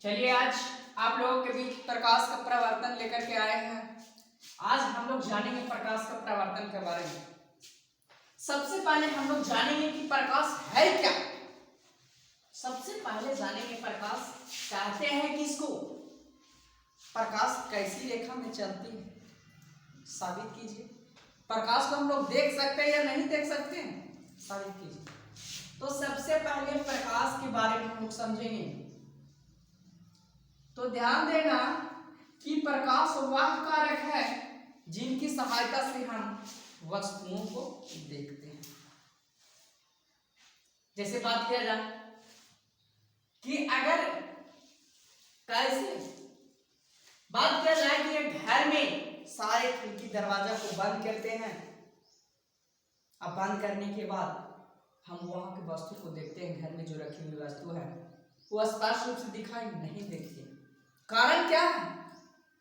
चलिए आज आप लोगों के बीच प्रकाश का प्रवर्तन लेकर के आए हैं। आज हम लोग जानेंगे प्रकाश का प्रवर्तन के बारे में। सबसे पहले हम लोग जानेंगे कि प्रकाश है क्या। सबसे पहले जानेंगे प्रकाश कहते हैं किसको, प्रकाश कैसी रेखा में चलती है, साबित कीजिए। प्रकाश को हम लोग देख सकते हैं या नहीं देख सकते हैं, साबित कीजिए। तो सबसे पहले प्रकाश के बारे में हम लोग समझेंगे। तो ध्यान देना कि प्रकाश वह कारक है जिनकी सहायता से हम वस्तुओं को देखते हैं। जैसे बात किया जाए कि अगर कैसे बात किया जाए कि एक घर में सारे खिड़की दरवाजा को बंद करते हैं। अब बंद करने के बाद हम वहां की वस्तु को देखते हैं। घर में जो रखी हुई वस्तु है वो स्पष्ट रूप से दिखाई नहीं देती। कारण क्या है?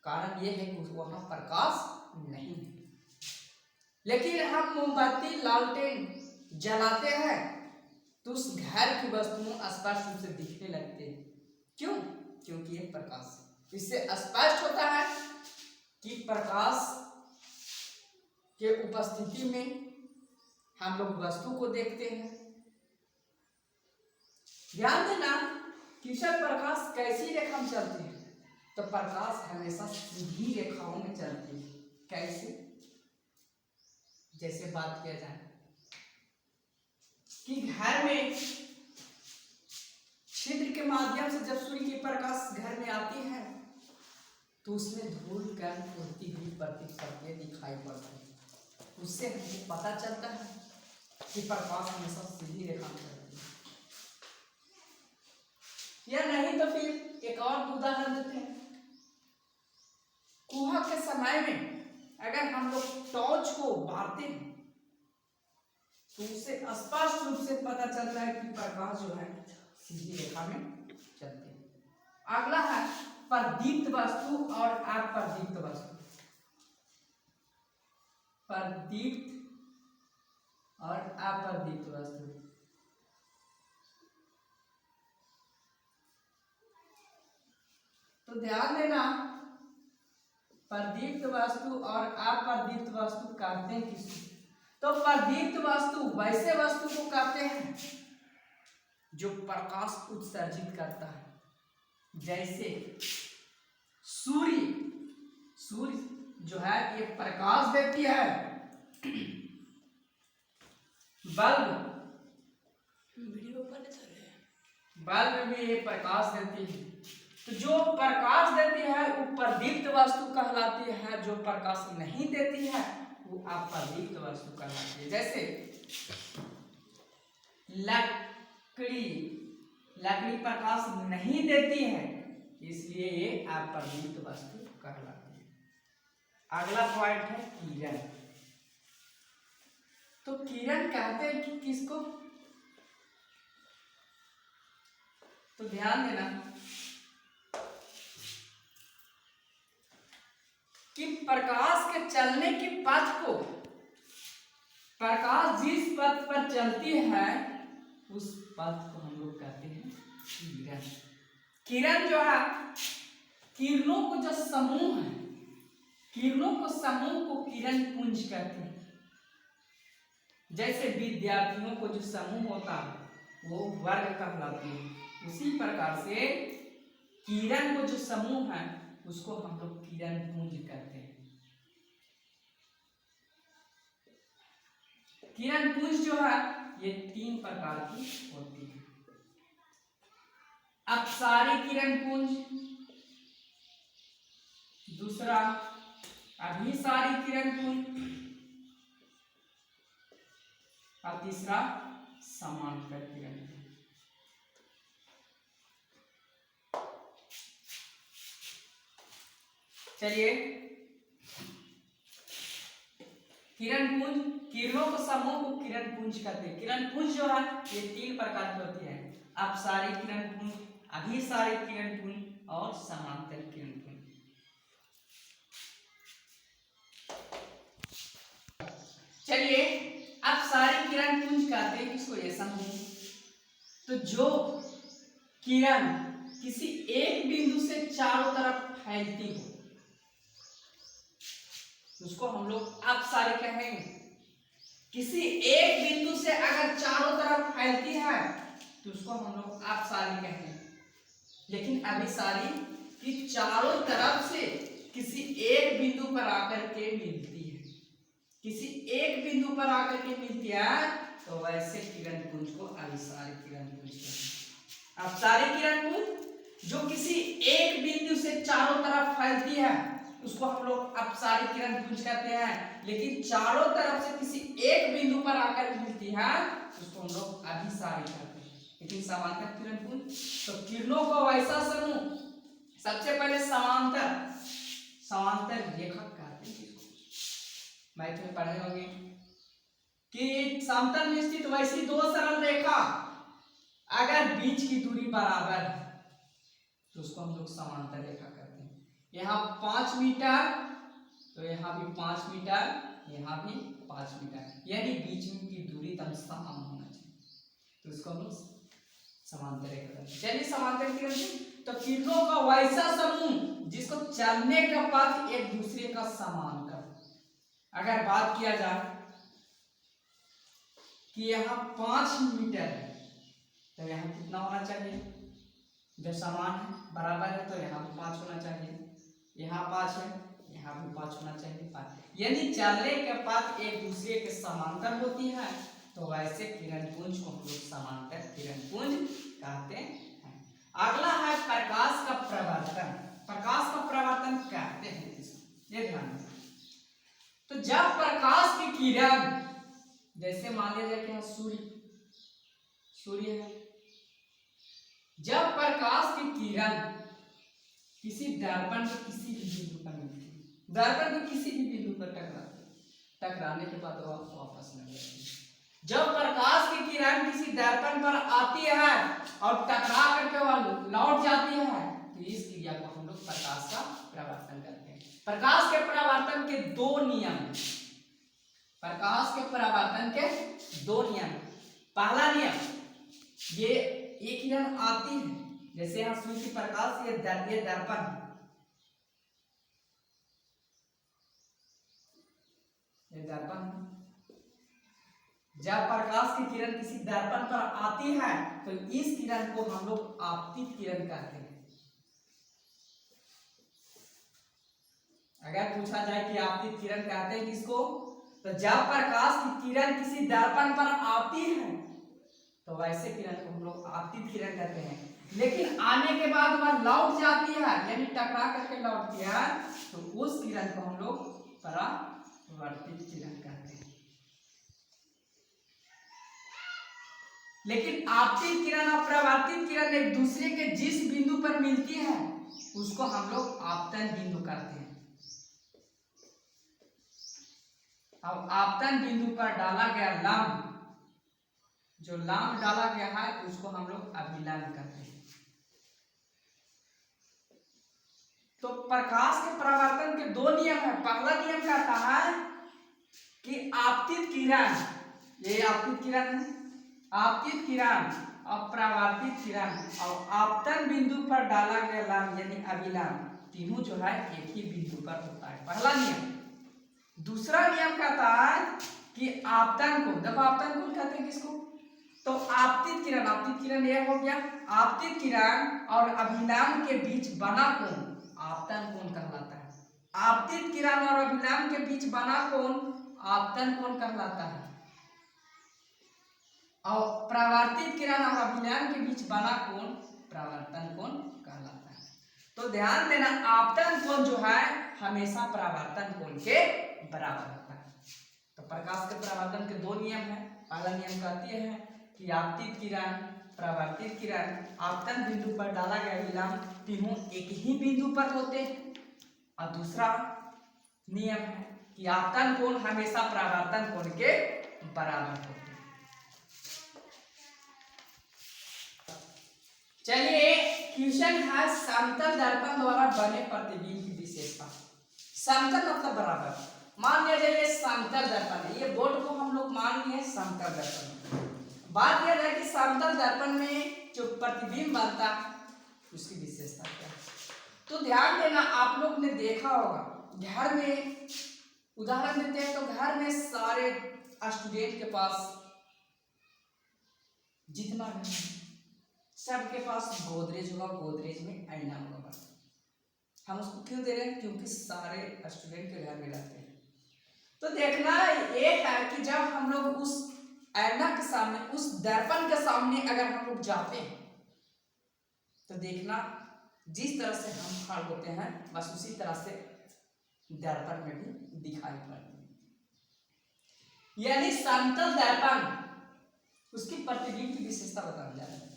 कारण यह है कि वहां प्रकाश नहीं है। लेकिन हम मोमबत्ती लालटेन जलाते हैं तो उस घर की वस्तुओं स्पष्ट रूप से दिखने लगते हैं। क्यों? क्योंकि यह प्रकाश, इससे स्पष्ट होता है कि प्रकाश के उपस्थिति में हम लोग वस्तु को देखते हैं। ध्यान देना कि प्रकाश कैसी रेखा में चलती है। तो प्रकाश हमेशा सीधी रेखाओं में चलती है। कैसे? जैसे बात किया जाए कि घर में छिद्र के माध्यम से जब सूर्य की प्रकाश घर में आती है तो उसमें धूल कण उड़ती हुई प्रतीत करते दिखाई पड़ती है। उससे हमें पता चलता है कि प्रकाश हमेशा सीधी रेखा में चलती है। या नहीं तो फिर एक और उदाहरण देते हैं। कुहा के समय में अगर हम लोग टॉर्च को बारते हैं तो उससे स्पष्ट रूप से पता चलता है कि प्रकाश जो है सीधी रेखा में चलती है। अगला है प्रदीप्त वस्तु और अप्रदीप्त वस्तु। प्रदीप्त और अप्रदीप्त वस्तु। तो ध्यान देना, प्रदीप्त वस्तु और अप्रदीप्त वस्तु कहते हैं किसको? तो प्रदीप्त वस्तु वैसे वस्तु को कहते हैं जो प्रकाश उत्सर्जित करता है। जैसे सूर्य जो है ये प्रकाश देती है। बल्ब में ये प्रकाश देती है। तो जो प्रकाश देती है वो प्रदीप्त वस्तु कहलाती है, जो प्रकाश नहीं देती है वो अप्रदीप्त वस्तु कहलाती है। जैसे लकड़ी प्रकाश नहीं देती है इसलिए ये अप्रदीप्त वस्तु कहलाती है। अगला पॉइंट है किरण। तो किरण कहते हैं कि किसको? तो ध्यान देना कि प्रकाश के चलने के पथ को, प्रकाश जिस पथ पर चलती है उस पथ को हम लोग कहते हैं किरण। किरण जो है किरणों को जो समूह है, किरणों को समूह को किरण पुंज कहते हैं। जैसे विद्यार्थियों को जो समूह होता है वो वर्ग कहलाते हैं। उसी प्रकार से किरण को जो समूह है उसको हम लोग किरण पुंज कहते हैं। किरण पुंज जो है ये 3 प्रकार की होती है। अपसारी किरण पुंज, दूसरा अभिसारी किरण पुंज और तीसरा समांतर किरण पुंज। चलिए, किरण पुंज, किरणों को समूह को किरण पुंज कहते हैं। किरण पुंज जो है ये 3 प्रकार की होती है। अपसारी किरण पुंज, अभिसारी किरण पुंज और समांतर किरण पुंज। चलिए, अपसारी किरण पुंज कहते हैं किसको? ये समूह। तो जो किरण किसी एक एक बिंदु से चारों तरफ फैलती हो उसको हम लोग अपसारी कहेंगे। किसी एक बिंदु से अगर चारों तरफ फैलती है तो उसको हम लोग अपसारी कहेंगे। लेकिन अभिसारी कि चारों तरफ से किसी एक बिंदु पर आकर के मिलती है, किसी एक बिंदु पर आकर के मिलती है तो वैसे किरण पुंज को अभिसारी किरण पुंज कहते हैं। अपसारी किरण पुंज जो किसी एक बिंदु से चारों तरफ फैलती है उसको हम लोग अपसारी किरण पुंज कहते हैं। लेकिन चारों तरफ से किसी एक बिंदु पर आकर मिलती है उसको हम लोग अभिसारी कहते हैं। लेकिन समांतर किरण पुंज तो किरणों को वैसा समूह, सबसे पहले समांतर रेखा कहते हैं जिसको मैथ में पढ़े होंगे कि समतल में स्थित वैसी दो सरल रेखा अगर बीच की दूरी बराबर है तो उसको हम लोग समांतर रेखा कहते हैं। यहाँ 5 मीटर तो यहाँ भी 5 मीटर, यहाँ भी 5 मीटर, यानी बीच में की दूरी एकदम समान होना चाहिए तो उसको हम लोग समांतर रेखा कहते हैं। चलिए समांतर किरण तो किरणों का वैसा समूह जिसको चलने का पथ एक दूसरे का समान कर। अगर बात किया जाए कि यहाँ 5 मीटर है तो यहाँ कितना होना चाहिए, जब समान है बराबर है तो यहाँ भी 5 होना चाहिए, यहाँ 5 है यहाँ भी 5 होना चाहिए 5। यानी चलने के पथ एक दूसरे के समांतर होती है तो वैसे किरण पुंज को हम लोग समांतर किरण पुंज कहते हैं। अगला है प्रकाश का प्रवर्तन। प्रकाश का प्रवर्तन कहते हैं इसको, ये ध्यान दें। तो जब प्रकाश की किरण, जैसे मान लिया जाए कि सूर्य है, जब प्रकाश की किरण किसी दर्पण के किसी भी बिंदु पर मिलती है, दर्पण के किसी भी बिंदु पर टकराने के बाद वापस लग जाती है। जब प्रकाश की किरण किसी दर्पण पर आती है और टकरा करके वह लौट जाती है तो इस क्रिया को हम लोग प्रकाश का प्रवर्तन करते हैं। प्रकाश के प्रवर्तन के दो नियम, प्रकाश के प्रवर्तन के दो नियम। पहला नियम, ये किरण आती है, जैसे यहाँ सूर्य की प्रकाश, ये दर्पण है, ये दर्पण है। जब प्रकाश की किरण किसी दर्पण पर आती है तो इस किरण को हम लोग आपतित किरण कहते हैं। अगर पूछा जाए कि आपतित किरण कहते हैं किसको, तो जब प्रकाश की किरण किसी दर्पण पर आती है तो वैसे किरण को हम लोग आपतित किरण कहते हैं। लेकिन आने के बाद वह लौट जाती है, यानी टकरा करके लौटती है, तो उस किरण को हम लोग परावर्तित किरण कहते हैं। लेकिन आपतित किरण और परावर्तित किरण एक दूसरे के जिस बिंदु पर मिलती है उसको हम लोग आपतन बिंदु कहते हैं। अब आपतन बिंदु पर डाला गया लंब, जो लंब डाला गया है उसको हम लोग अभिलंब कहते हैं। तो प्रकाश के परावर्तन के दो नियम है। पहला नियम कहता है कि आपतित किरण, ये आपतित किरण है, आपतित किरण और परावर्तित किरण और आपतन बिंदु पर डाला गया लंब यानी अभिलंब, तीनों जो है एक ही बिंदु पर होता है, पहला नियम। दूसरा नियम कहता है कि आपतन कोण, देखो आपतन कोण कहते हैं किसको, तो आपतित किरण ये हो गया, आपतित किरण और अभिलंब के बीच बना कोण आपतन कोण कहलाता है। आपतित किरण और अभिलंब के बीच बना कोण आपतन कोण कहलाता है, और परावर्तित किरण और अभिलंब के बीच बना कोण परावर्तन कोण कहलाता है। तो ध्यान देना, आपतन कोण जो है हमेशा परावर्तन कोण के बराबर होता है। तो प्रकाश के परावर्तन के दो नियम है। पहला नियम कहती है कि आपतित किरण, परावर्तित किरण, आपतन बिंदु पर डाला गया अभिलंब, तीनों एक ही बिंदु पर होते हैं। और दूसरा नियम है कि आपतन कोण हमेशा परावर्तन कोण के बराबर होते हैं। चलिए क्वेश्चन है समतल दर्पण द्वारा बने प्रतिबिंब की विशेषता। समतल मतलब बराबर, मान लिया जाए ये समतल दर्पण है, ये बोर्ड को हम लोग मान लिए समतल दर्पण। बात यह है कि समतल दर्पण में जो प्रतिबिंब बनता है उसकी विशेषता क्या है। तो ध्यान देना, आप लोग ने देखा होगा घर में, उदाहरण देते हैं तो घर में सारे स्टूडेंट के पास जितना भी सबके पास गोदरेज होगा, गोदरेज में आईना होगा। हम उसको क्यों दे रहे हैं? क्योंकि सारे स्टूडेंट के घर में रहते हैं। तो देखना ये है कि जब हम लोग उस आईना के सामने, उस दर्पण के सामने अगर हम लोग जाते हैं तो देखना जिस तरह से हम खड़े होते हैं बस उसी तरह से दर्पण में भी दिखाई पड़ते हैं। यानी समतल दर्पण, उसकी प्रतिबिंब की विशेषता बताने जा रहे हैं।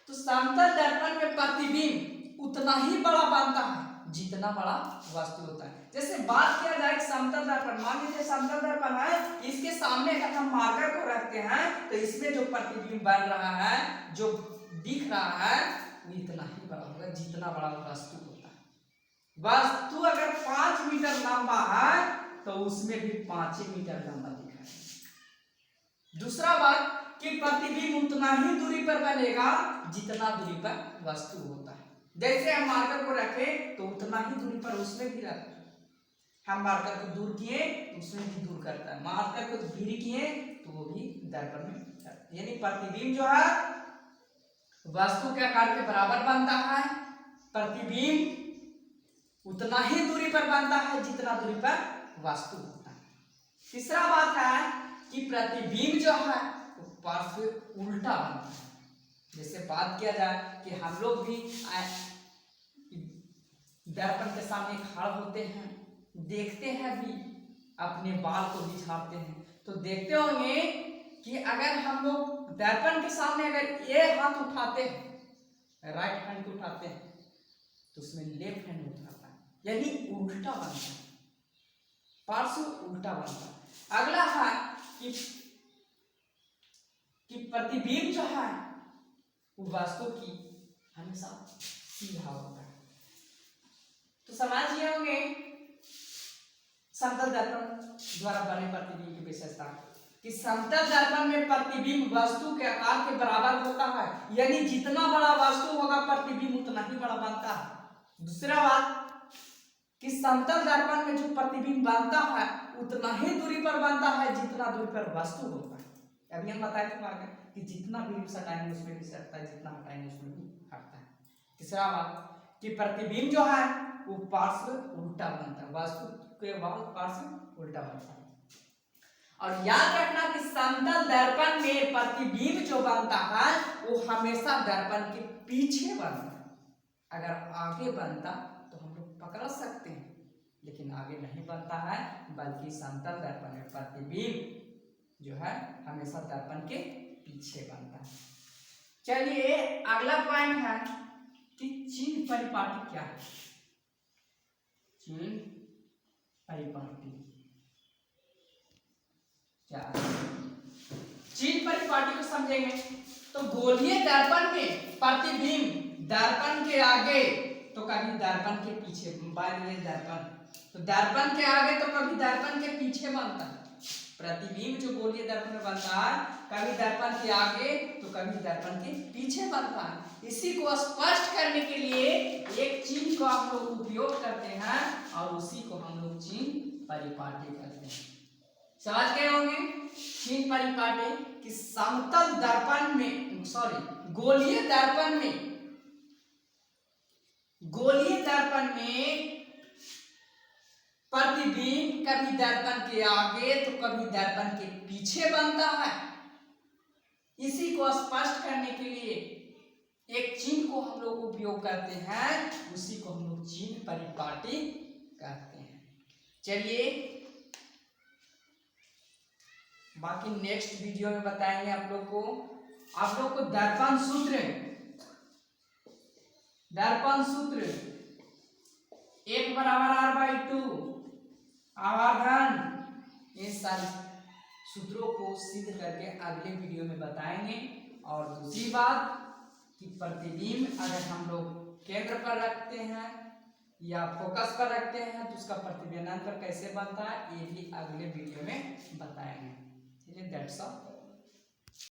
तो समतल दर्पण में प्रतिबिंब उतना ही बड़ा बनता है जितना बड़ा वस्तु होता है। जैसे बात किया जाए समतल दर्पण, मान लीजिए समतल दर्पण है, इसके सामने अगर हम मार्कर को रखते हैं तो इसमें जो प्रतिबिंब बन रहा है, जो दिख रहा है, वो इतना ही बड़ा होगा जितना बड़ा वस्तु होता है। वस्तु अगर 5 मीटर लंबा है तो उसमें भी 5 मीटर लंबा दिखाई। दूसरा बात कि प्रतिबिंब उतना ही दूरी पर बनेगा जितना दूरी पर वस्तु होता है। जैसे हम मार्कर को रखें तो उतना ही दूरी पर उसमें भी रखता है। हम मार्कर को दूर किए तो उसमें भी दूर करता है, मार्कर को धीरे किए तो वो भी दर्पण में करता है। यानी प्रतिबिंब जो है वस्तु के आकार के बराबर बनता है, प्रतिबिंब उतना ही दूरी पर बनता है जितना दूरी पर वस्तु होता है। तीसरा बात है कि प्रतिबिंब जो है वो पार्श्व उल्टा बनता है। जैसे बात किया जाए कि हम लोग भी दर्पण के सामने खड़े होते हैं, देखते हैं भी, अपने बाल को भी झाड़ते हैं, तो देखते होंगे कि अगर हम लोग दर्पण के सामने अगर ये हाथ उठाते हैं, राइट हैंड को उठाते हैं, तो उसमें लेफ्ट हैंड उठाता है, यानी उल्टा बनता है, पार्श्व उल्टा बनता है। अगला है कि प्रतिबिंब जो है वो वस्तु की हमेशा सीधा होता है। तो समझिए होंगे समतल दर्पण द्वारा बने प्रतिबिंब की विशेषता कि समतल दर्पण में प्रतिबिंब वस्तु के आकार के बराबर होता है, यानी जितना बड़ा वस्तु होगा प्रतिबिंब उतना ही बड़ा बनता है। दूसरा बात कि समतल दर्पण में जो प्रतिबिंब बनता है उतना ही दूरी पर बनता है जितना दूरी पर वस्तु होता है। अभी हम बताए थे कि जितना भी हटाएंगे उसमें भी सटता है, जितना हटाएंगे उसमें भी हटता है। तीसरा बात कि प्रतिबिंब जो है वो पार्श्व उल्टा बनता है, वस्तु के बाद पार्श्व उल्टा बनता है। और याद रखना कि समतल दर्पण में प्रतिबिंब जो बनता है वो हमेशा दर्पण के पीछे बनता है। अगर आगे बनता तो हम लोग पकड़ सकते हैं, लेकिन आगे नहीं बनता है, बल्कि समतल दर्पण में प्रतिबिंब जो है हमेशा दर्पण के पीछे बनता है। चलिए अगला पॉइंट है कि चिन्ह परिपाटी क्या है। चिन्ह परिपाटी क्या है? चिन्ह परिपाटी को समझेंगे तो गोलीय दर्पण में प्रतिबिंब दर्पण के आगे तो कभी दर्पण के पीछे, दर्पण तो दर्पण के आगे तो कभी दर्पण के पीछे बनता है। प्रतिबिंब जो गोलीय दर्पण में बनता है कभी दर्पण के आगे तो कभी दर्पण के पीछे बनता है। इसी को स्पष्ट करने के लिए एक चिन्ह को हम लोग उपयोग करते हैं और उसी को हम लोग चिन्ह परिपाटी कहते हैं। समझ गए होंगे चिन्ह परिपाटी कि समतल दर्पण में गोलीय दर्पण में प्रतिबिंब कभी दर्पण के आगे तो कभी दर्पण के पीछे बनता है। इसी को स्पष्ट करने के लिए एक चिन्ह को हम लोग उपयोग करते हैं, उसी को हम लोग चिन्ह परिपाटी कहते हैं। चलिए बाकी नेक्स्ट वीडियो में बताएंगे आप लोग को दर्पण सूत्र 1 बराबर r/2 आवर्धन, ये सारे सूत्रों को सिद्ध करके अगले वीडियो में बताएंगे। और दूसरी बात कि प्रतिबिंब अगर हम लोग केंद्र पर रखते हैं या फोकस पर रखते हैं तो उसका प्रतिबिंबांतर कैसे बनता है ये भी अगले वीडियो में बताएंगे। That's all.